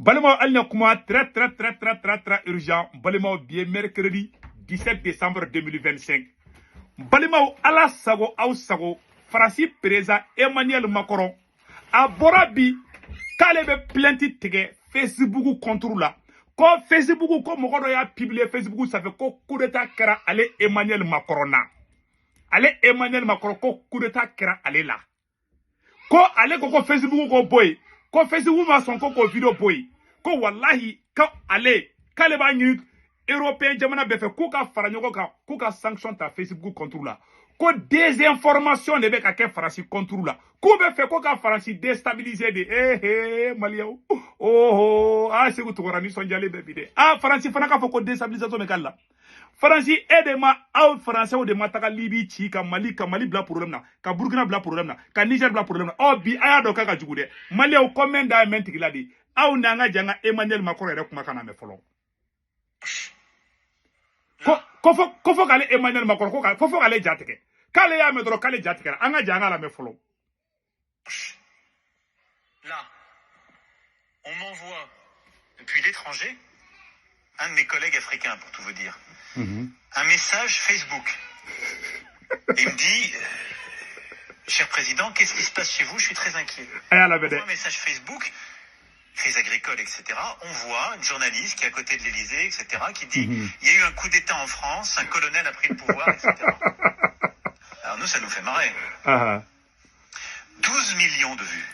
Balima alina kuma très urgent. Balima bien mercredi 17 décembre 2025. Balima ala sago au sago. Francis président Emmanuel Macron a borabi k'ale be plainte tigɛ Facebook contre la. Ko Facebook ko mɔgɔ dɔ y'a publier Facebook sanfɛ ko coup d'état kɛra ale Emmanuel Macron na. Ale Emmanuel Macron ko coup d'état kɛra ale la. Ko ale ko Facebook ko boy. Ko Facebook ma son ko video boy. Ko wallahi ka ale k'ale b'a ɲini européen jamana bɛɛ fɛ k'u ka fara ɲɔgɔn kan k'u ka sanction ta Facebook contre la. Ko désinformation de bɛ ka kɛ Faransi contre la. K'u bɛ fɛ ko ka Faransi déstabiliser de Maliyɛnw Segu tugura nisɔndiyalen bɛ bi dɛ Faransi fana k'a fɔ ko déstabilisation bɛ k'ale la. Faransi e de ma aw Français de ma taga Libi ci ka Mali bila problème na ka Burkina bila problème na ka Niger bila problème na bi a y'a dɔn k'a ka jugu dɛ Maliyɛnw combien d'années tigi la de aw n'an ka janga Emmanuel Macron yɛrɛ kumakan na mɛ fɔlɔ ko fɔ k'ale Emmanuel Macron ko fɔ k'ale ja tigɛ k'ale y'a mɛn dɔrɔn k'ale ja tigɛra an ka ja an ka lamɛn fɔlɔ. Là, on m'envoie depuis l'étranger un de mes collègues africains, pour tout vous dire, un message Facebook. Et il me dit, cher président, qu'est-ce qui se passe chez vous? Je suis très inquiet. On voit un message Facebook, crise agricole, etc. On voit une journaliste qui est à côté de l'Élysée, etc., qui dit, il y a eu un coup d'État en France, un colonel a pris le pouvoir, etc. Alors nous, ça nous fait marrer. 12 millions de vues.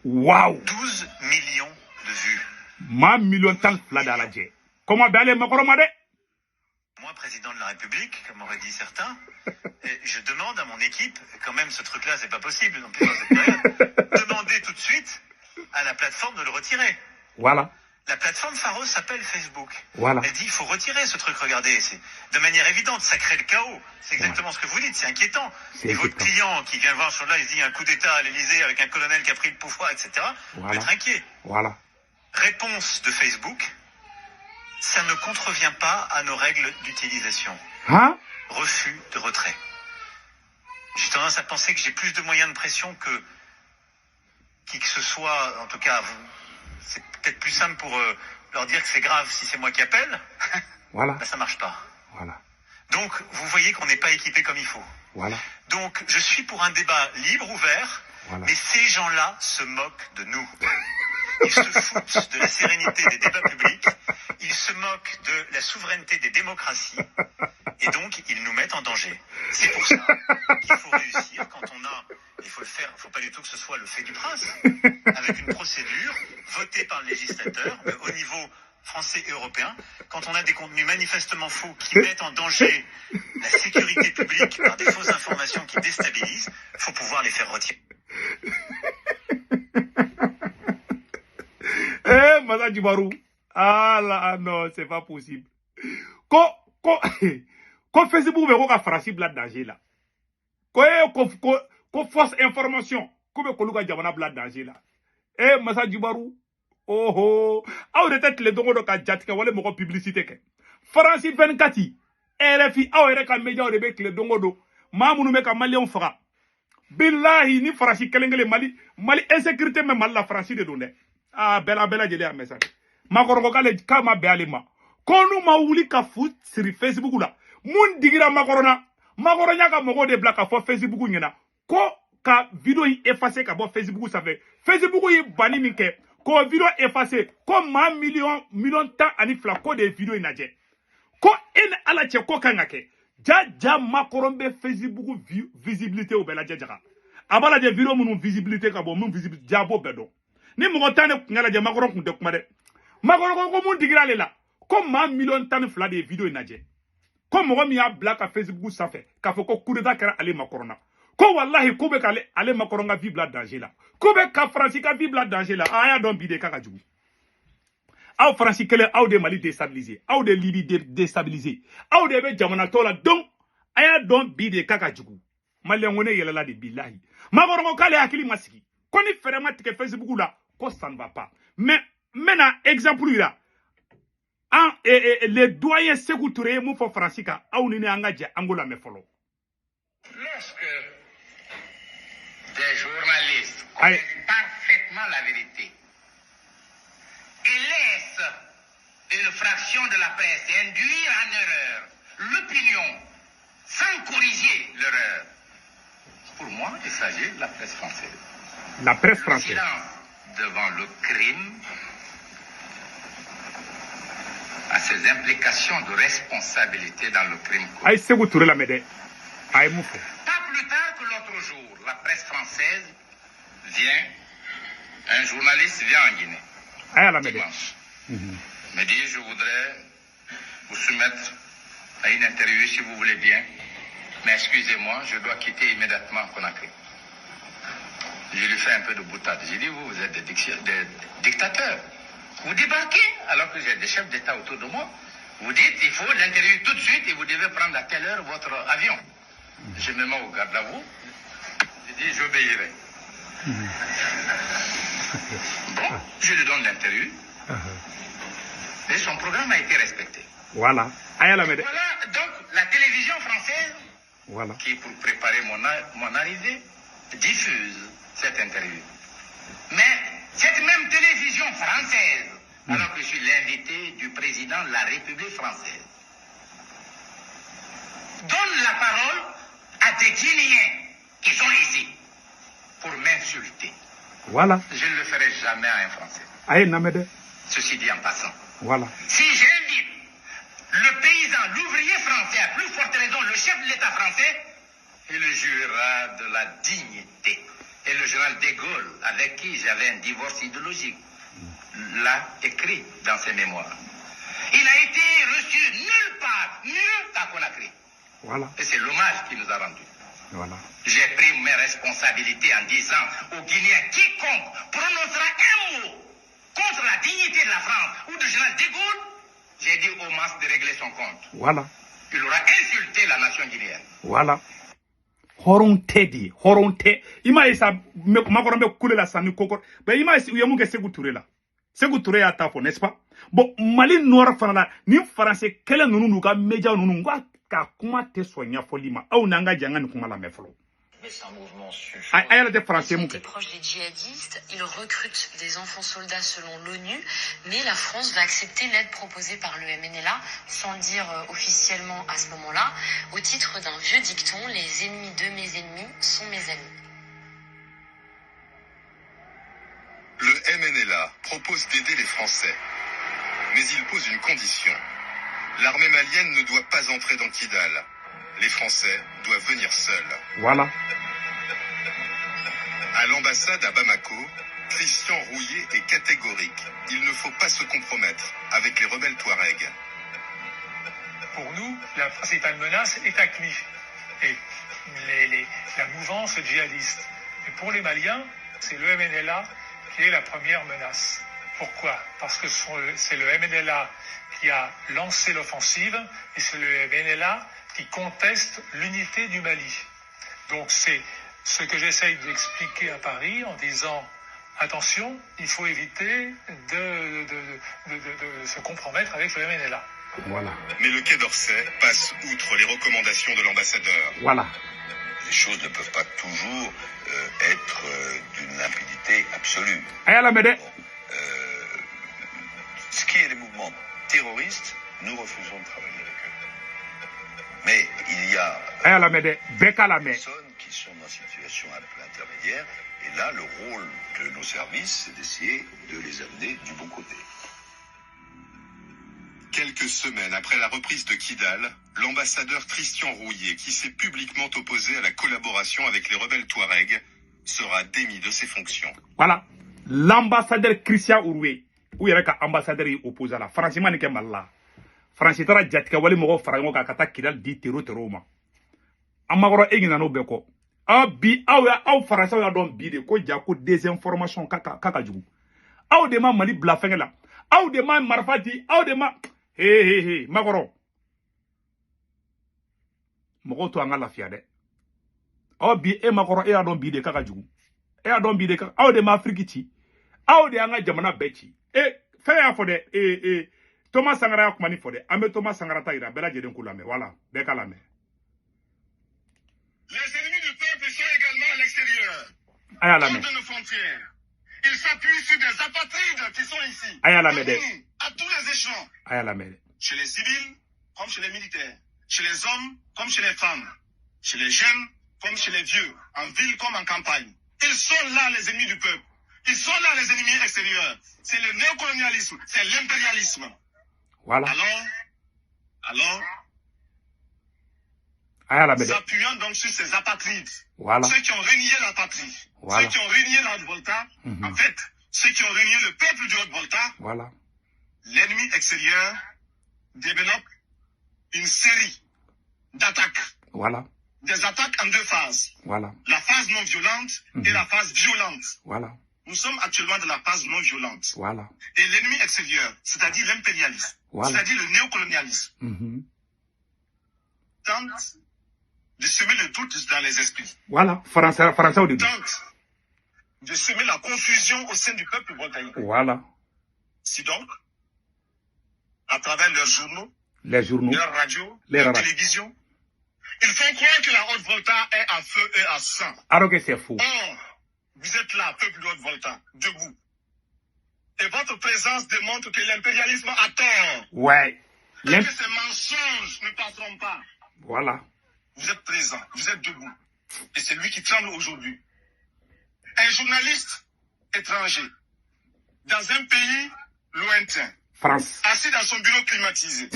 Waouh! 12 millions de vues. Ma million de temps là dans la jet. Comment bien les Macron m'a dit? Moi, président de la République, comme auraient dit certains, je demande à mon équipe, quand même ce truc-là, c'est pas possible, non plus dans cette période, demandez tout de suite à la plateforme de le retirer. Voilà. La plateforme Pharos s'appelle Facebook. Voilà. Elle dit, il faut retirer ce truc, regardez, c'est de manière évidente, ça crée le chaos. C'est exactement ce que vous dites, c'est inquiétant. Et votre client qui vient voir sur là, il se dit, un coup d'État à l'Élysée avec un colonel qui a pris le pouvoir, etc., peut être inquiet. Voilà. Réponse de Facebook, ça ne contrevient pas à nos règles d'utilisation. Hein? Refus de retrait. J'ai tendance à penser que j'ai plus de moyens de pression que qui que ce soit, en tout cas, c'est peut-être plus simple pour leur dire que c'est grave si c'est moi qui appelle. Voilà. Ben, ça marche pas. Voilà. Donc, vous voyez qu'on n'est pas équipé comme il faut. Voilà. Donc, je suis pour un débat libre, ouvert, mais ces gens-là se moquent de nous. Ils se foutent de la sérénité des débats publics, ils se moquent de la souveraineté des démocraties, et donc ils nous mettent en danger. C'est pour ça qu'il faut réussir quand on a, il faut le faire, il ne faut pas du tout que ce soit le fait du prince, avec une procédure votée par le législateur, mais au niveau français et européen, quand on a des contenus manifestement faux qui mettent en danger la sécurité publique par des fausses informations qui déstabilisent, il faut pouvoir les faire retirer. Masa Djibarou. Ah là, non, c'est pas possible. Ko Facebook ko ka Faransi bila danger la. Ko fausse information. Ko be kolu ka jamana bila danger la. Masa Djibarou. Aw de tête le dongo do ka jatika wala moko publicité ke. Faransi 24 RFI aw yɛrɛ ka média de be kile dongo do. Ma munu be ka Malien faga. Billahi ni Faransi kelengele Mali insécurité même Mali la Faransi de don dɛ. Bella jeli a message. Makoro k'ale kama bɛ ale ma. Konu ma wuli ka fu siri Facebook la. Mun digira Makorona. Makoronya ka mɔgɔw de bila ka fɔ Facebook ɲɛna. Ko ka video in effacer ka bɔ Facebook sanfɛ. Facebook yi bani min kɛ. Ko video effacer. Ko ma million tan ani fila ko de video in lajɛ. Ko e ni ala cɛ ko kan ka kɛ. Ja Macron bɛ Facebook visibilité o bɛɛ lajɛ jaga. A b'a lajɛ video minnu visibilité ka bɔ mun visibilité jabo bɛɛ dɔn. Ni mɔgɔ tan ne kun y'a lajɛ Macron kun tɛ kuma dɛ. Macron ko mun digira ale la. Ko ma million tan ni fila de video in lajɛ. Ko mɔgɔ min y'a bila ka Facebook sanfɛ k'a fɔ ko coup d'état kɛra ale Macron na. Ko wallahi ko bɛ ka ale Macron ka vie bila danger la. Ko bɛ ka Faransi ka vie bila danger la. A y'a dɔn bi de k'a ka jugu. Aw Faransi kelen aw de Mali déstabiliser. Aw de Libye déstabiliser. Aw de bɛ jamana tɔ la donc a y'a dɔn bi de k'a ka jugu. Maliyɛn ko ne yɛlɛla de billahi. Macron ko k'ale hakili ma sigi. Ko ni fɛrɛ ma tigɛ Facebook la. Ko ça ne va pas. Mais maintenant, exemple là, les doyens Sékou Touré mon fo Faransi ka aw ni anga je Angola me follow. Lorsque des journalistes connaissent parfaitement la vérité et la fraction de la presse et induire en erreur l'opinion sans corriger l'erreur. Pour moi, il s'agit de la presse française. La presse Le française. silence devant le crime a ses implications de responsabilité dans le crime commis. Aïe, c'est vous tourner la médaille. Aïe, mouffe. Pas plus tard que l'autre jour, la presse française un journaliste vient en Guinée. Aïe, la médaille. Dimanche. Me dit, je voudrais vous soumettre à une interview si vous voulez bien, mais excusez-moi, je dois quitter immédiatement Conakry. Je lui fais un peu de boutade. J'ai dit, vous êtes des dictateurs. Vous débarquez alors que j'ai des chefs d'État autour de moi. Vous dites, il faut l'interview tout de suite et vous devez prendre à telle heure votre avion. Je me mets au garde à vous. J'ai dit, j'obéirai. Bon, je lui donne l'interview. Et son programme a été respecté. Voilà. Aïe, la médaille. Voilà donc la télévision française, Voilà. qui pour préparer mon arrivée, diffuse cette interview. Mais cette même télévision française, alors que je suis l'invité du président de la République française, donne la parole à des Guinéens qui sont ici pour m'insulter. Voilà. Je ne le ferai jamais à un Français. Aïe, la médaille. Ceci dit en passant. Voilà. Si j'invite le paysan, l'ouvrier français, à plus forte raison le chef de l'État français, il jurera de la dignité. Et le général de Gaulle, avec qui j'avais un divorce idéologique, l'a écrit dans ses mémoires. Il a été reçu nulle part, mieux qu'à Conakry. Voilà. Et c'est l'hommage qu'il nous a rendu. Voilà. J'ai pris mes responsabilités en disant aux Guinéens, quiconque prononcera un mot contre la dignité de la France ou du général de Gaulle, j'ai dit au MAS de régler son compte. Voilà. Il aura insulté la nation guinéenne. Voilà. Horonte di, horonte. Ima isa makoro me kule la sami kokor. Ba ima isa uyamu ke Sékou Touré la. Sékou Touré ya tafo, n'est-ce pas? Bon, Mali noir fana la, ni français kele nunu nuka media nunu ngwa ka kuma te sonya folima. Au nanga janga ni kuma la mefolo. Mais c'est un mouvement Français Ils étaient proches des djihadistes, ils recrutent des enfants soldats selon l'ONU, mais la France va accepter l'aide proposée par le MNLA, sans le dire officiellement à ce moment-là, au titre d'un vieux dicton, les ennemis de mes ennemis sont mes amis. Le MNLA propose d'aider les Français, mais il pose une condition. L'armée malienne ne doit pas entrer dans Kidal. Les Français doivent venir seuls. Voilà. À l'ambassade à Bamako, Christian Rouillet est catégorique. Il ne faut pas se compromettre avec les rebelles Touaregs. Pour nous, la principale menace est AQMI et la mouvance djihadiste. Et pour les Maliens, c'est le MNLA qui est la première menace. Pourquoi? Parce que c'est le MNLA qui a lancé l'offensive et c'est le MNLA qui conteste l'unité du Mali. Donc c'est ce que j'essaye d'expliquer à Paris en disant attention, il faut éviter de se compromettre avec le MNLA. Voilà. Mais le Quai d'Orsay passe outre les recommandations de l'ambassadeur. Voilà. Les choses ne peuvent pas toujours être d'une limpidité absolue. Aïe, la médaille. Ce qui est les mouvements terroristes, nous refusons de travailler avec eux. Mais il y a Aïe, la médaille. Beka la des médaille. personnes qui sont dans une situation un peu intermédiaire. Et là, le rôle de nos services, c'est d'essayer de les amener du bon côté. Quelques semaines après la reprise de Kidal, l'ambassadeur Christian Rouillet, qui s'est publiquement opposé à la collaboration avec les rebelles Touaregs, sera démis de ses fonctions. Voilà. L'ambassadeur Christian Rouillet, où il y a un ambassadeur opposé à la France, il n'y a pas de France, il y a un jatika wali mogo farango ka kata Kidal di terreau ma. Amagoro egina no beko. Bi aw français ya don bi de ko ja ko désinformation kaka jugu. Aw de ma Mali bla fengela. Aw de ma marfati, aw de ma he magoro. Mogo to anga lafiya de. Aw bi e magoro e ya don bi de kaka jugu. E ya don bi de kaka aw de ma Afrique ti. Aw de anga jamana beti. E fe ya fo de Thomas Sankara ya kumani fo de. Ame Thomas Sankara ta ira bela jeden kulame. Voilà, beka lame. Les ennemis du peuple sont également à l'extérieur. Aïe à la Hors médaille. de nos frontières. Ils s'appuient sur des apatrides qui sont ici. Aïe à la Parmi médaille. nous, à tous les les échelons. Aya la mele. Chez les civils, comme chez les militaires. Chez les hommes, comme chez les femmes. Chez les jeunes, comme chez les vieux. En ville comme en campagne. Ils sont là, les ennemis du peuple. Ils sont là, les ennemis extérieurs. C'est le néocolonialisme. C'est l'impérialisme. Voilà. Alors, Aya la mele. s'appuyant donc sur ces apatrides. Voilà. Ceux qui ont renié la patrie. Voilà. Ceux qui ont renié la Haute-Volta. En fait, ceux qui ont renié le peuple du Haute-Volta. Voilà. L'ennemi extérieur développe une série d'attaques. Voilà. Des attaques en deux phases. Voilà. La phase non violente et la phase violente. Voilà. Nous sommes actuellement dans la phase non violente. Voilà. Et l'ennemi extérieur, c'est-à-dire l'impérialisme, Voilà. c'est-à-dire le néocolonialisme, tente de semer le doute dans les esprits. Voilà. Français au début. Tente de semer la confusion au sein du peuple voltaïque. Voilà. Si donc, à travers leurs journaux, Les journaux. leurs radios, Les leurs radios. télévisions, ils font croire que la Haute-Volta est à feu et à sang. Alors que c'est faux. Or, vous êtes là, peuple de Haute-Volta, debout. Et votre présence démontre que l'impérialisme a tort. Ouais. Et que ces mensonges ne passeront pas. Voilà. Vous êtes présent, vous êtes debout. Et c'est lui qui tremble aujourd'hui. Un journaliste étranger, dans un pays lointain, France. assis dans son bureau climatisé,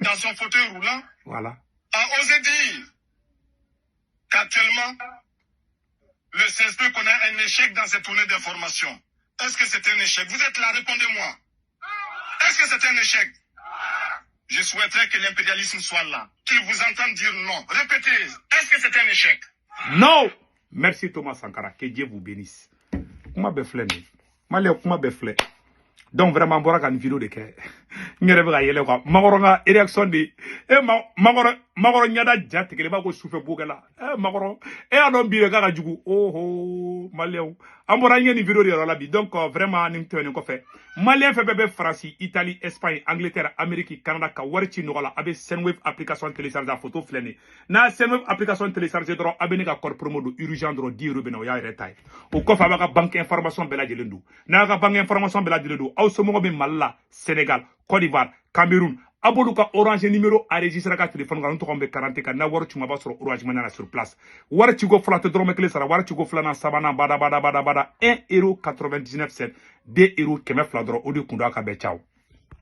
dans son fauteuil roulant, Voilà. a osé dire qu'actuellement, le CSP connaît un échec dans cette tournée d'information. Est-ce que c'est un échec? Vous êtes là, répondez-moi. Est-ce que c'est un échec? Je souhaiterais que l'impérialisme soit là, qu'il vous entende dire non. Répétez, est-ce que c'est un échec? Non. Merci Thomas Sankara. Que Dieu vous bénisse. Comment befle ni? Malé comment befle? Donc vraiment bora kan vidéo de ke. Ngere be ga yele quoi. Magoro nga érection de. Magoro nyada jatti ke ba ko souffle bugala. Magoro adon bire ga jugu. Oh Maléo. Ambora ngeni vidéo de la bi. Donc vraiment nim tene ko fait. Malien fait bébé France, Italie, Espagne, Angleterre, Amérique, Canada ka warchi no la avec Sendwave application télécharger photo flene. Na Sendwave application télécharger dro abene ka code promo do urgent dro 10 € beno ya retay. O ko fa ba ka banque information bela jelendu. Na ka banque information bela jelendu. Aw so mo be Malla, Sénégal, Côte d'Ivoire, Cameroun. Abolu ka orange numéro enregistré ka téléphone ka nto kombe 40 ka na waru chuma ba sur orange manana sur place. Waru go flate dro mekle sara waru go flana sabana bada 1,99 €, 2 € keme fla dro odi kunda ka be ciao.